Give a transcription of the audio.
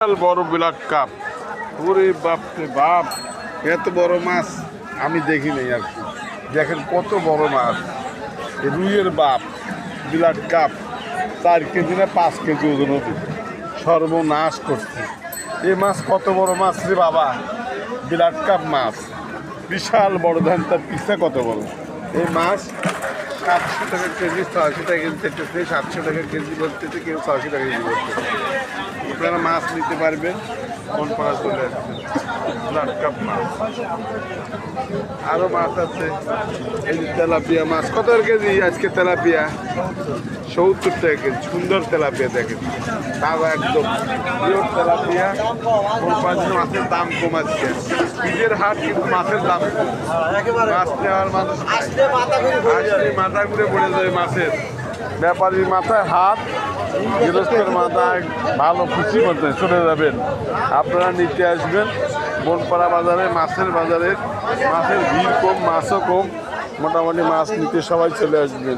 বিশাল বড় বিলাক কাপ। ওরে বাপ রে বাপ, এত বড় মাছ আমি দেখি নাই আর কি। দেখেন কত বড় মাছ, রুইয়ের বাপ বিলাক কাপ। 4 কেজি না 5 কেজি ওজন হবে, সর্বনাশ করছে। এই মাছ কত বড় মাছ রে বাবা, বিলাক কাপ মাছ, বিশাল বড়। ধান তার পিসা কত বড়। এই মাছ 700 টাকা কেজি, 600 টাকা কেজি দেখতেছে, 700 টাকা কেজি বলতেছে, কেউ 600 টাকা কেজি বলতেছে। আপনারা মাছ নিতে পারবেন, কোন পাড়া চলে আসবেন। ব্লাড কাপ মাছ, আরো মাছ আছে। এই যে তেলাপিয়া মাছ, কত কেজি আজকে তেলাপিয়া? 70 টাকা কেজি। সুন্দর তেলাপিয়া দেখেন, তাও একদম পিওর তেলাপিয়া। কোন পাঁচ মাছের দাম কম আজকে, ঈদের হাট কিন্তু মাছের দাম কম। মাছ নেওয়ার মানুষ আসলে মাথা ঘুরে পড়ে যাবে মাছের। ব্যাপারীর মাথায় হাত, গৃহস্থের মাথায় ভালো খুশি মতো চলে যাবেন। আপনারা নিতে আসবেন বনপাড়া বাজারে, মাছের বাজারে। মাছের ভিড় কম, মাছও কম, মোটামুটি মাছ নিতে সবাই চলে আসবেন।